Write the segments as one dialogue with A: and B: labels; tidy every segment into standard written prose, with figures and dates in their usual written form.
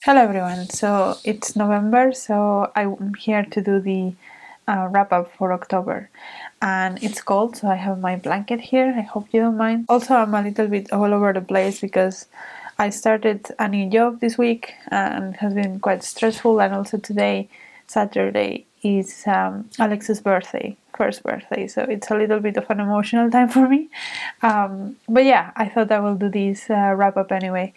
A: Hello everyone, so it's November, so I'm here to do the wrap up for October. And it's cold, so I have my blanket here. I hope you don't mind. Also, I'm a little bit all over the place because I started a new job this week and it has been quite stressful. And also today, Saturday, is Alex's birthday, first birthday, so it's a little bit of an emotional time for me. But yeah, I thought I will do this wrap up anyway.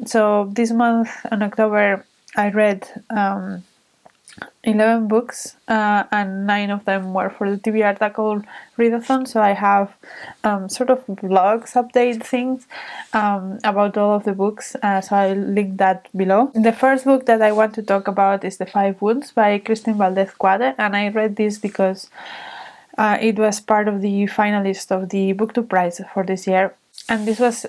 A: So this month in October, I read 11 books, and 9 of them were for the TV article readathon. So I have sort of vlogs, update things about all of the books. So I'll link that below. The first book that I want to talk about is The Five Wounds by Kristin Valdez Quade, and I read this because it was part of the finalist of the BookTube Prize for this year. And this was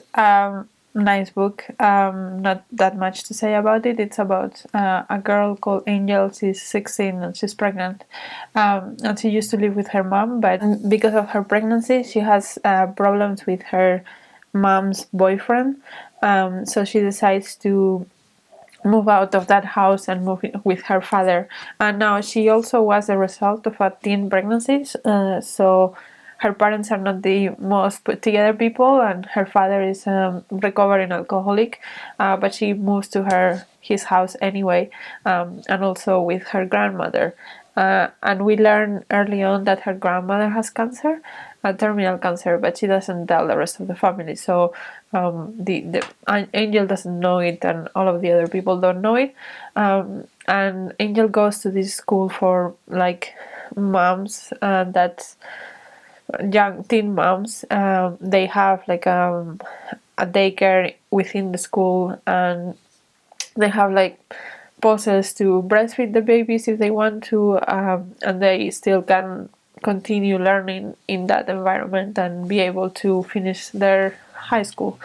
A: nice book. Not that much to say about it. It's about a girl called Angel. She's 16 and she's pregnant. And she used to live with her mom, but because of her pregnancy, she has problems with her mom's boyfriend. So she decides to move out of that house and move with her father. And now she also was a result of a teen pregnancy. So her parents are not the most put together people, and her father is a recovering alcoholic, but she moves to his house anyway, and also with her grandmother. And we learn early on that her grandmother has cancer, terminal cancer, but she doesn't tell the rest of the family. So the Angel doesn't know it, and all of the other people don't know it. And Angel goes to this school for like moms that young teen moms. They have like a daycare within the school, and they have like pauses to breastfeed the babies if they want to, and they still can continue learning in that environment and be able to finish their high school.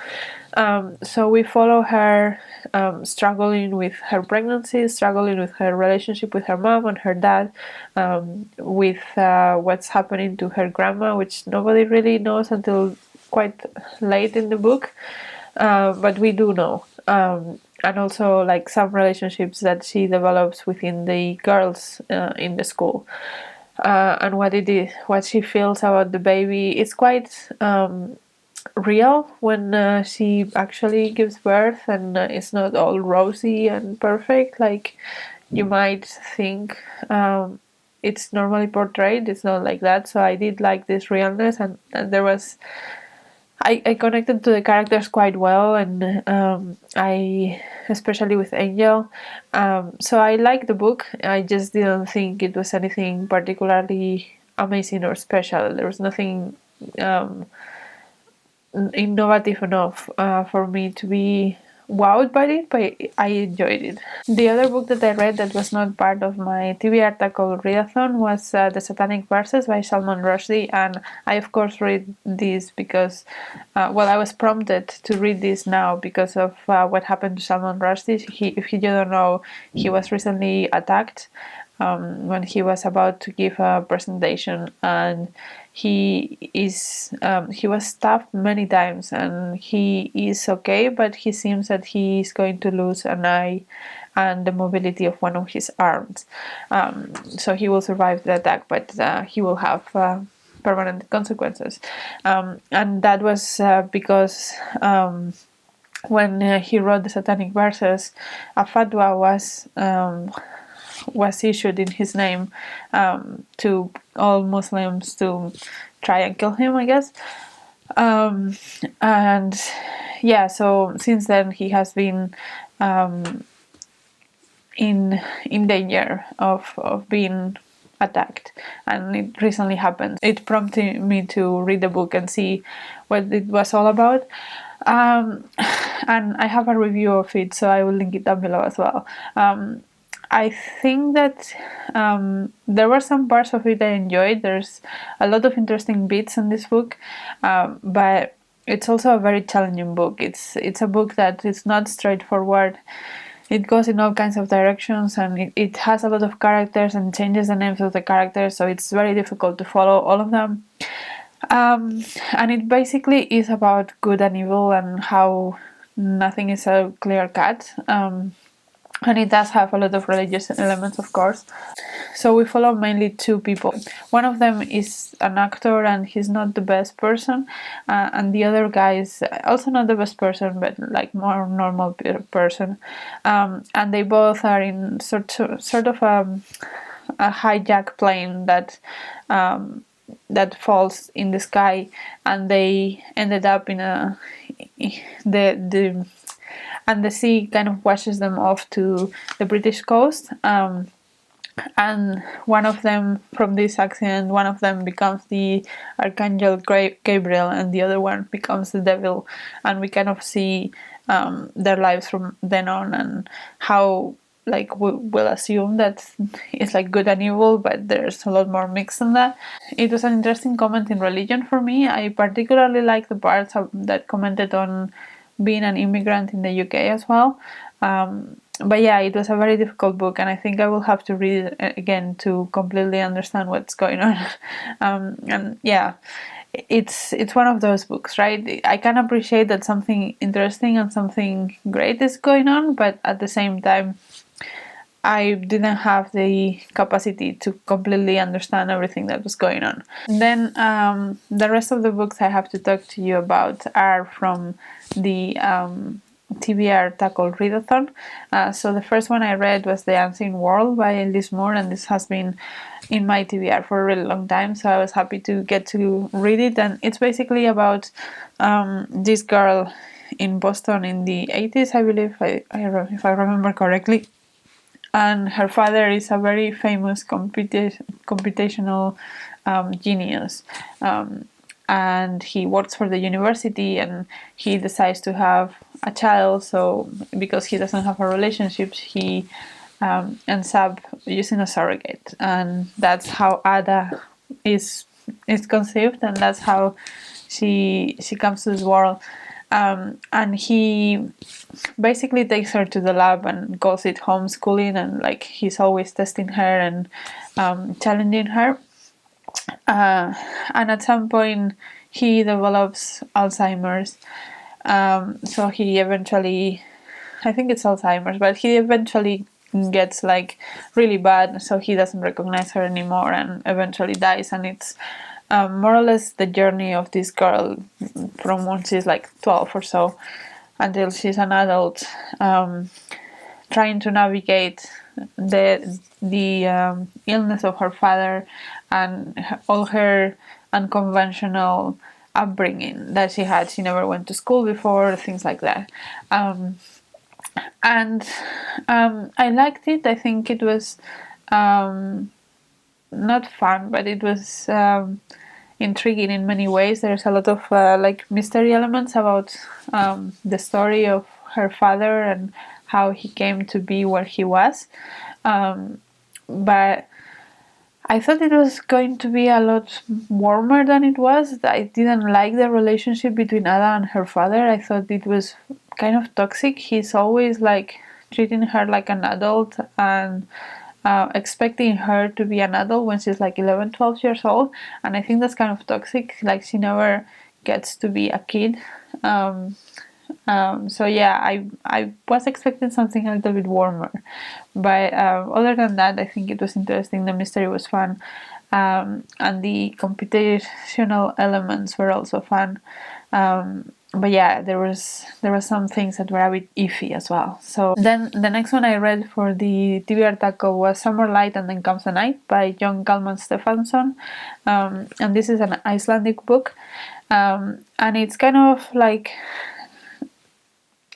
A: So we follow her struggling with her pregnancy, struggling with her relationship with her mom and her dad, with what's happening to her grandma, which nobody really knows until quite late in the book, but we do know. And also like some relationships that she develops within the girls in the school. And what she feels about the baby. It's quite real when she actually gives birth, and it's not all rosy and perfect like you might think it's normally portrayed. It's not like that. So I did like this realness, and there was I connected to the characters quite well, and I especially with Angel. So I liked the book. I just didn't think it was anything particularly amazing or special. There was nothing innovative enough for me to be wowed by it, but I enjoyed it. The other book that I read that was not part of my TV article readathon was The Satanic Verses by Salman Rushide, and I of course read this because, I was prompted to read this now because of what happened to Salman Rushdie. If you don't know, he was recently attacked when he was about to give a presentation, and he was stabbed many times, and he is okay, but he seems that he is going to lose an eye and the mobility of one of his arms. So he will survive the attack, but he will have permanent consequences. And that was because when he wrote the Satanic Verses, a fatwa was issued in his name to all Muslims to try and kill him, I guess. And yeah, so since then he has been in danger of being attacked, and it recently happened. It prompted me to read the book and see what it was all about. And I have a review of it, so I will link it down below as well. I think that there were some parts of it I enjoyed. There's a lot of interesting bits in this book, but it's also a very challenging book. It's a book that is not straightforward. It goes in all kinds of directions, and it has a lot of characters and changes the names of the characters, so it's very difficult to follow all of them. And it basically is about good and evil and how nothing is so clear cut. and it does have a lot of religious elements, of course. So we follow mainly two people. One of them is an actor, and he's not the best person, and the other guy is also not the best person, but like more normal person. And they both are in sort of a hijack plane that falls in the sky, and they ended up in the and the sea kind of washes them off to the British coast. And one of them, from this accident, one of them becomes the Archangel Gabriel, and the other one becomes the devil. And we kind of see their lives from then on, and how, like, we'll assume that it's like good and evil, but there's a lot more mix than that. It was an interesting comment in religion for me. I particularly like the parts that commented on being an immigrant in the UK as well. But yeah, it was a very difficult book, and I think I will have to read it again to completely understand what's going on. And yeah, it's one of those books, right? I can appreciate that something interesting and something great is going on, but at the same time, I didn't have the capacity to completely understand everything that was going on. And then the rest of the books I have to talk to you about are from the TBR Tackle Readathon. So the first one I read was The Unseen World by Liz Moore, and this has been in my TBR for a really long time, so I was happy to get to read it. And it's basically about this girl in Boston in the 80s, I believe, if I remember correctly. And her father is a very famous computational genius. And he works for the university, and he decides to have a child. So because he doesn't have a relationship, he ends up using a surrogate, and that's how Ada is conceived, and that's how she comes to this world. And he basically takes her to the lab and calls it homeschooling, and like he's always testing her and challenging her. And at some point, he develops Alzheimer's. So he eventually, I think it's Alzheimer's, but he eventually gets like really bad, so he doesn't recognize her anymore and eventually dies. And it's more or less the journey of this girl from when she's like 12 or so until she's an adult, trying to navigate the illness of her father and all her unconventional upbringing that she had. She never went to school before, things like that. And I liked it. I think it was not fun, but it was intriguing in many ways. There's a lot of like mystery elements about the story of her father and how he came to be where he was. But I thought it was going to be a lot warmer than it was. I didn't like the relationship between Ada and her father. I thought it was kind of toxic. He's always like treating her like an adult and expecting her to be an adult when she's like 11, 12 years old. And I think that's kind of toxic. Like she never gets to be a kid. So yeah, I was expecting something a little bit warmer, but other than that, I think it was interesting. The mystery was fun, and the computational elements were also fun. But yeah, there were some things that were a bit iffy as well. So then the next one I read for the TBR Tackle was Summer Light and Then Comes the Night by Jon Kalman Stefansson, and this is an Icelandic book, and it's kind of like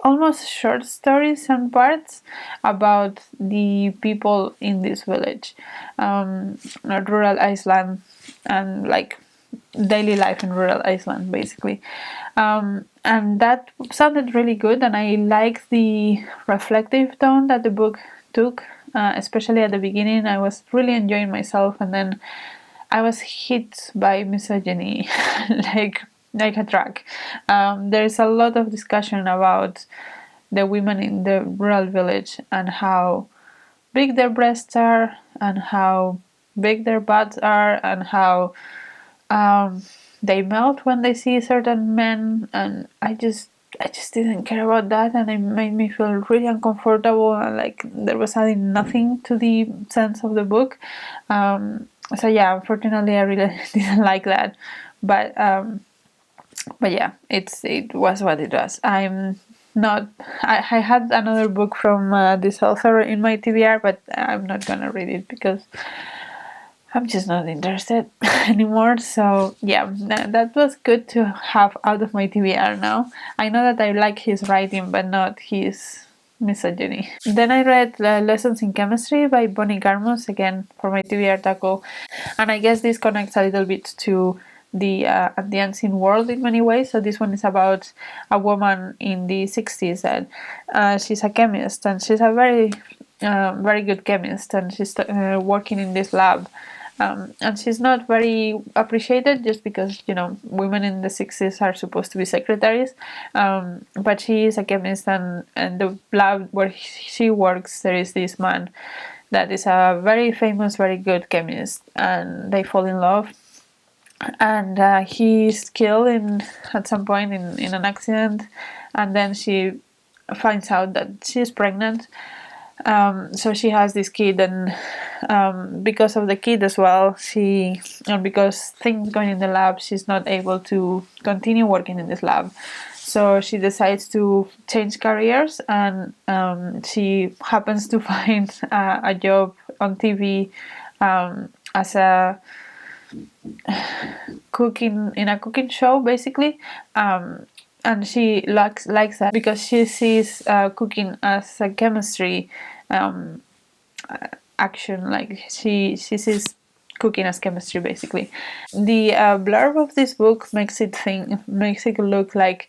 A: almost short stories and parts about the people in this village, rural Iceland, and like daily life in rural Iceland, basically. And that sounded really good, and I liked the reflective tone that the book took, especially at the beginning. I was really enjoying myself, and then I was hit by misogyny like a truck. There's a lot of discussion about the women in the rural village and how big their breasts are and how big their butts are and how they melt when they see certain men. And I just I just didn't care about that, and it made me feel really uncomfortable, and like there was adding nothing to the sense of the book. So yeah, unfortunately, I really didn't like that. But yeah, it was what it was. I'm not. I had another book from this author in my TBR, but I'm not gonna read it because I'm just not interested anymore. So yeah, that was good to have out of my TBR now. I know that I like his writing, but not his misogyny. Then I read Lessons in Chemistry by Bonnie Garmus, again for my TBR tackle, and I guess this connects a little bit to the unseen world in many ways. So this one is about a woman in the 60s, and she's a chemist, and she's a very good chemist, and she's working in this lab. And she's not very appreciated just because, women in the 60s are supposed to be secretaries. But she is a chemist, and the lab where she works, there is this man that is a very famous, very good chemist, and they fall in love. And he's killed at some point in an accident, and then she finds out that she's pregnant. So she has this kid, and because of the kid as well, and because things going in the lab, she's not able to continue working in this lab. So she decides to change careers, and she happens to find a job on TV as a cooking show, basically. And she likes that because she sees cooking as a chemistry action. Like she sees cooking as chemistry, basically. The blurb of this book makes it look like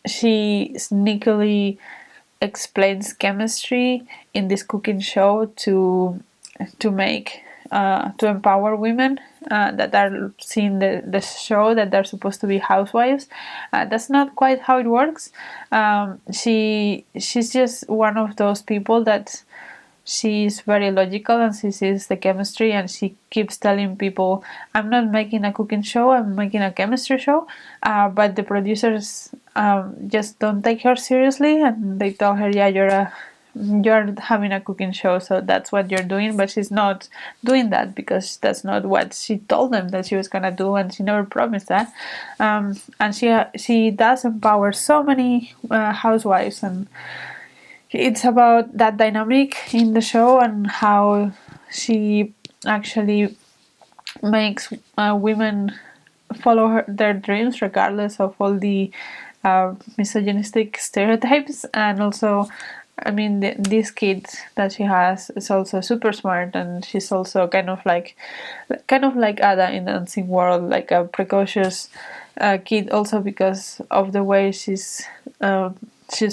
A: she sneakily explains chemistry in this cooking show to make to empower women that are seeing the show, that they're supposed to be housewives. That's not quite how it works. She's just one of those people that she's very logical, and she sees the chemistry, and she keeps telling people, I'm not making a cooking show, I'm making a chemistry show. But the producers just don't take her seriously, and they tell her, yeah, you're having a cooking show, so that's what you're doing. But she's not doing that because that's not what she told them that she was gonna do, and she never promised that. And she does empower so many housewives, and it's about that dynamic in the show and how she actually makes women follow their dreams regardless of all the misogynistic stereotypes. And also, I mean, this kid that she has is also super smart, and she's also kind of like Ada in the Unseen World, like a precocious kid, also because of the way she's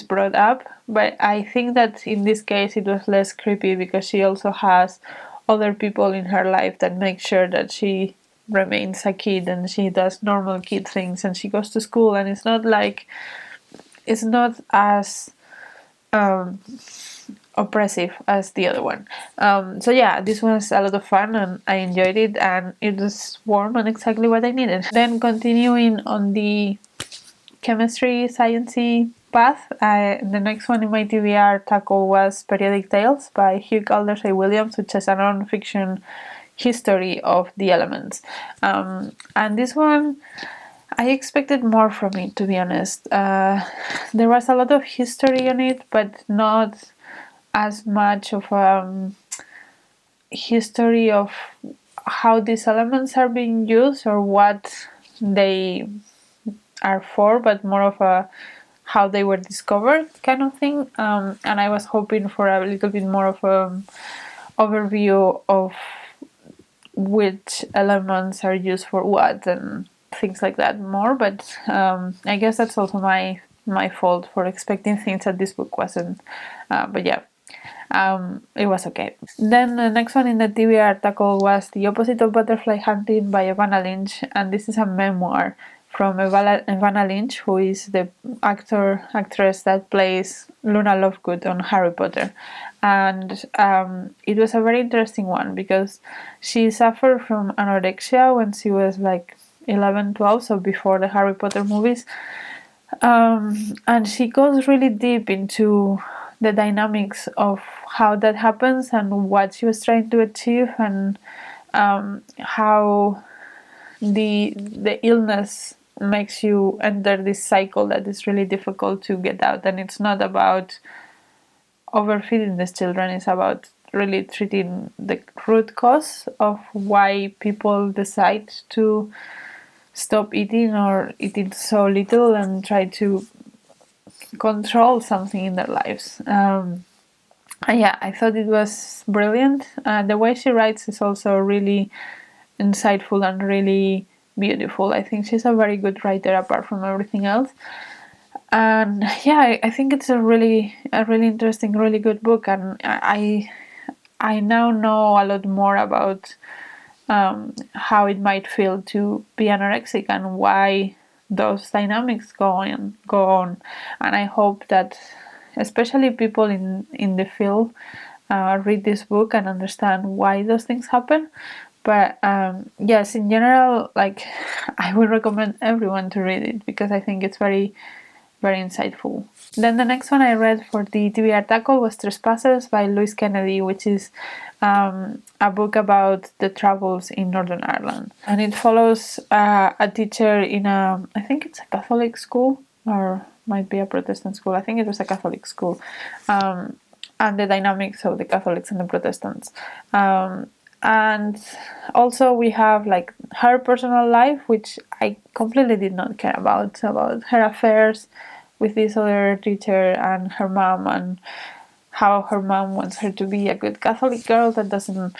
A: brought up. But I think that in this case it was less creepy because she also has other people in her life that make sure that she remains a kid, and she does normal kid things, and she goes to school, and it's not as oppressive as the other one. So yeah, this was a lot of fun, and I enjoyed it, and it was warm and exactly what I needed. Then continuing on the chemistry sciencey path, the next one in my TBR tackle was Periodic Tales by Hugh Aldersey-Williams, which is a non-fiction history of the elements. And this one, I expected more from it, to be honest. There was a lot of history on it, but not as much of history of how these elements are being used or what they are for, but more of a how they were discovered kind of thing. And I was hoping for a little bit more of an overview of which elements are used for what and things like that more. But I guess that's also my fault for expecting things that this book wasn't. But yeah. It was okay. Then the next one in the TV article was The Opposite of Butterfly Hunting by Evanna Lynch, and this is a memoir from Evanna Lynch, who is the actress that plays Luna Lovegood on Harry Potter. And it was a very interesting one because she suffered from anorexia when she was like 11, 12, so before the Harry Potter movies. And she goes really deep into the dynamics of how that happens and what she was trying to achieve, and how the illness makes you enter this cycle that is really difficult to get out. And it's not about overfeeding these children, it's about really treating the root cause of why people decide to stop eating or eating so little and try to control something in their lives. And yeah, I thought it was brilliant. The way she writes is also really insightful and really beautiful. I think she's a very good writer apart from everything else. And yeah, I think it's a really interesting, really good book. And I now know a lot more about how it might feel to be anorexic and why those dynamics go on. And I hope that especially people in the field read this book and understand why those things happen. But yes, in general, like, I would recommend everyone to read it because I think it's very, very insightful. Then the next one I read for the TBR tackle was Trespasses by Louise Kennedy, which is a book about the troubles in Northern Ireland. And it follows a teacher in I think it's a Catholic school, or might be a Protestant school. I think it was a Catholic school. And the dynamics of the Catholics and the Protestants. And also we have like her personal life, which I completely did not care about her affairs with this other teacher and her mom, and how her mom wants her to be a good Catholic girl that doesn't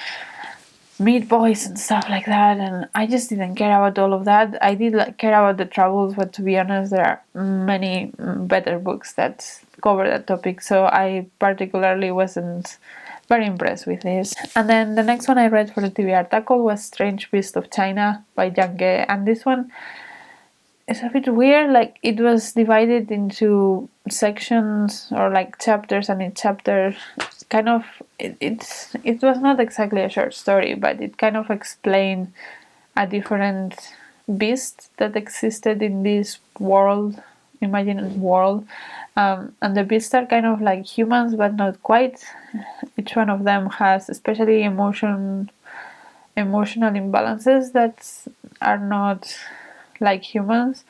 A: meet boys and stuff like that. And I just didn't care about all of that. I did care about the troubles, but to be honest, there are many better books that cover that topic, so I particularly wasn't very impressed with this. And then the next one I read for the TBR tackle was Strange Beast of China by Yang Ge, and this one is a bit weird. Like, it was divided into sections or like chapters, and each chapter kind of it was not exactly a short story, but it kind of explained a different beast that existed in this world, imagined world. And the beasts are kind of like humans, but not quite. Each one of them has especially emotional imbalances that are not like humans.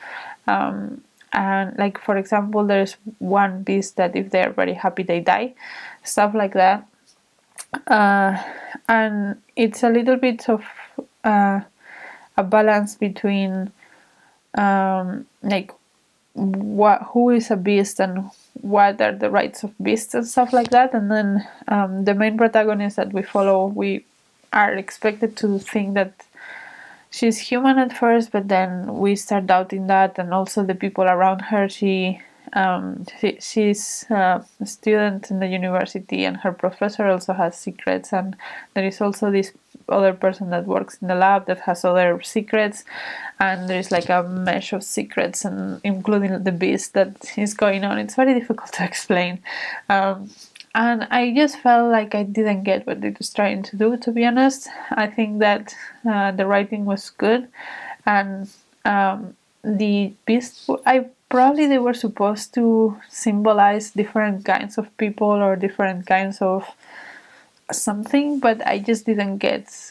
A: And like, for example, there's one beast that if they're very happy they die, stuff like that. And it's a little bit of a balance between like who is a beast and what are the rights of beasts and stuff like that. And then the main protagonist that we follow, we are expected to think that she's human at first, but then we start doubting that. And also the people around her, she's a student in the university, and her professor also has secrets, and there is also this other person that works in the lab that has other secrets, and there is like a mesh of secrets, and including the beast that is going on. It's very difficult to explain. And I just felt like I didn't get what it was trying to do, to be honest. I think that the writing was good, and the beast, probably they were supposed to symbolize different kinds of people or different kinds of something, but I just didn't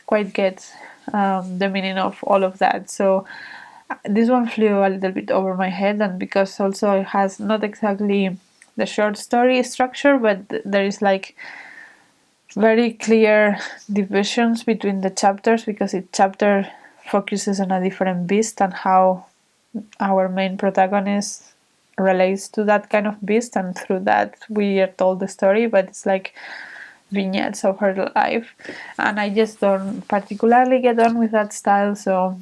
A: quite get the meaning of all of that. So this one flew a little bit over my head, and because also it has not exactly the short story structure, but there is like very clear divisions between the chapters, because each chapter focuses on a different beast and how our main protagonist relates to that kind of beast, and through that we are told the story, but it's like vignettes of her life, and I just don't particularly get on with that style, so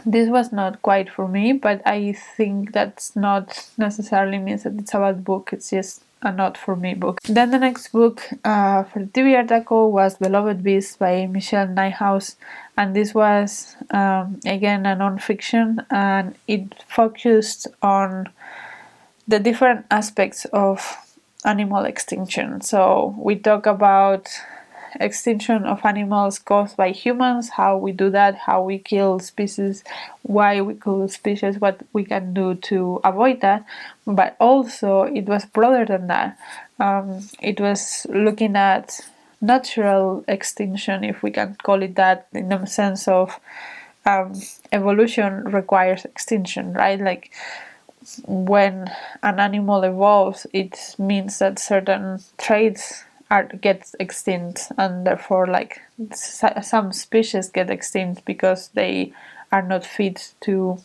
A: this was not quite for me. But I think that's not necessarily means that it's a bad book, it's just a not for me book. Then the next book for the TV article was Beloved Beast by Michelle Nijhuis, and this was again a non-fiction, and it focused on the different aspects of animal extinction. So we talk about extinction of animals caused by humans, how we do that, how we kill species, why we kill species, what we can do to avoid that. But also it was broader than that. It was looking at natural extinction, if we can call it that, in the sense of evolution requires extinction, right? Like when an animal evolves, it means that certain traits get extinct, and therefore like some species get extinct because they are not fit to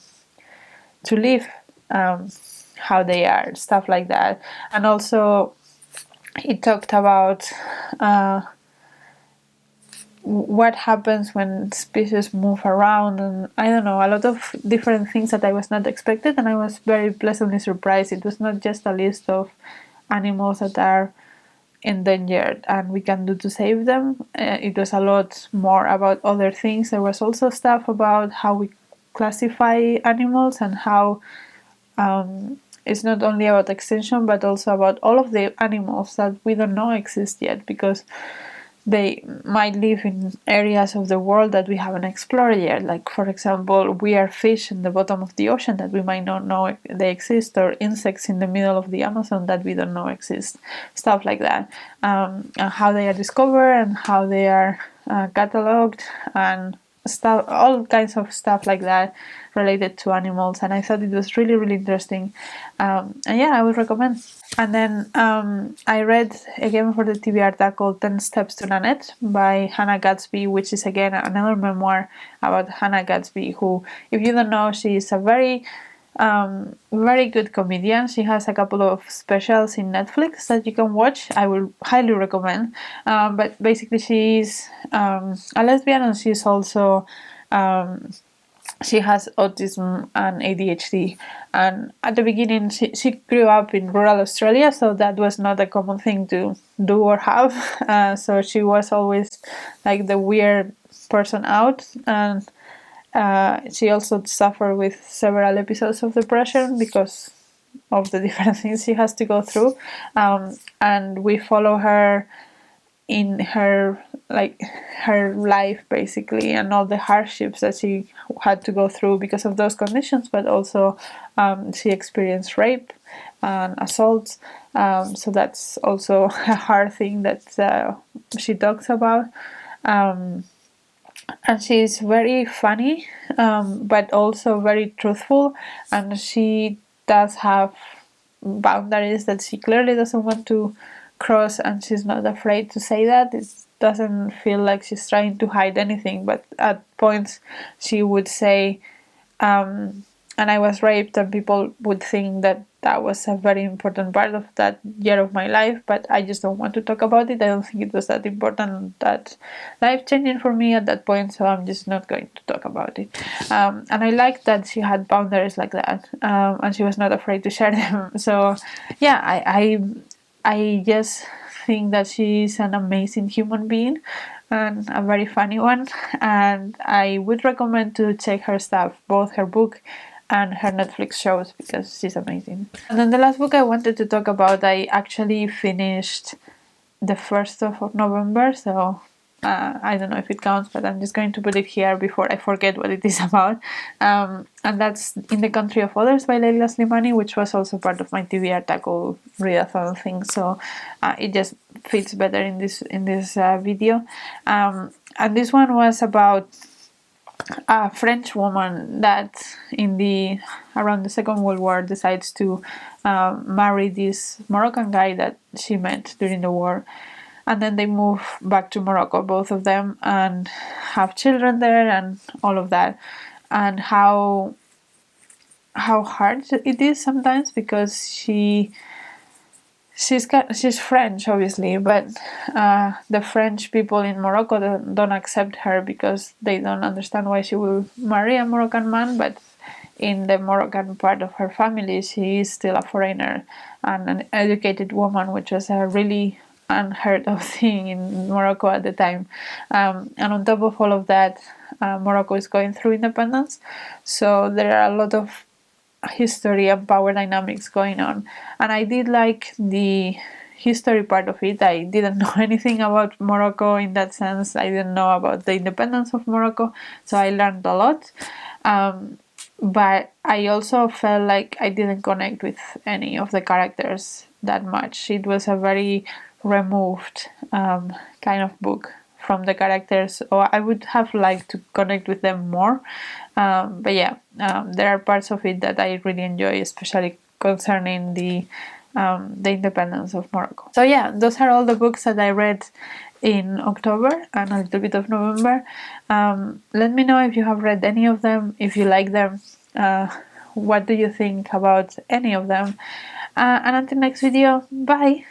A: live how they are, stuff like that. And also it talked about what happens when species move around, and I don't know, a lot of different things that I was not expected, and I was very pleasantly surprised. It was not just a list of animals that are endangered and we can do to save them. It was a lot more about other things. There was also stuff about how we classify animals and how it's not only about extinction but also about all of the animals that we don't know exist yet, because they might live in areas of the world that we haven't explored yet. Like, for example, weird fish in the bottom of the ocean that we might not know they exist, or insects in the middle of the Amazon that we don't know exist. Stuff like that. And how they are discovered and how they are catalogued and stuff, all kinds of stuff like that related to animals. And I thought it was really, really interesting. And yeah, I would recommend. And then I read again for the TV article 10 Steps to Nanette by Hannah Gadsby, which is again another memoir about Hannah Gadsby, who, if you don't know, she is a very good comedian. She has a couple of specials in Netflix that you can watch. I will highly recommend. But basically she's a lesbian, and she's also she has autism and ADHD. And at the beginning, she grew up in rural Australia, so that was not a common thing to do or have. So she was always like the weird person out. And she also suffered with several episodes of depression because of the different things she has to go through. And we follow her in her life basically, and all the hardships that she had to go through because of those conditions. But also she experienced rape and assault, so that's also a hard thing that she talks about. And she's very funny, but also very truthful, and she does have boundaries that she clearly doesn't want to cross, and she's not afraid to say that. It doesn't feel like she's trying to hide anything, but at points she would say, and I was raped, and people would think that that was a very important part of that year of my life, but I just don't want to talk about it. I don't think it was that important, that life-changing for me at that point, so I'm just not going to talk about it. And I like that she had boundaries like that, and she was not afraid to share them. So yeah, I just think that she's an amazing human being and a very funny one, and I would recommend to check her stuff, both her book and her Netflix shows, because she's amazing. And then the last book I wanted to talk about, I actually finished the 1st of November, so I don't know if it counts, but I'm just going to put it here before I forget what it is about. And that's In the Country of Others by Leila Slimani, which was also part of my TV article readathon thing, so it just fits better in this video. And this one was about a French woman that around the Second World War decides to marry this Moroccan guy that she met during the war, and then they move back to Morocco, both of them, and have children there and all of that, and how hard it is sometimes, because she's French, obviously, but the French people in Morocco don't accept her because they don't understand why she will marry a Moroccan man. But in the Moroccan part of her family, she is still a foreigner and an educated woman, which was a really unheard of thing in Morocco at the time. And on top of all of that, Morocco is going through independence, so there are a lot of history and power dynamics going on. And I did like the history part of it. I didn't know anything about Morocco in that sense. I didn't know about the independence of Morocco, so I learned a lot. But I also felt like I didn't connect with any of the characters that much. It was a very removed kind of book from the characters, or I would have liked to connect with them more. But yeah, there are parts of it that I really enjoy, especially concerning the independence of Morocco. So yeah, those are all the books that I read in October and a little bit of November. Let me know if you have read any of them, if you like them, what do you think about any of them, and until next video, bye!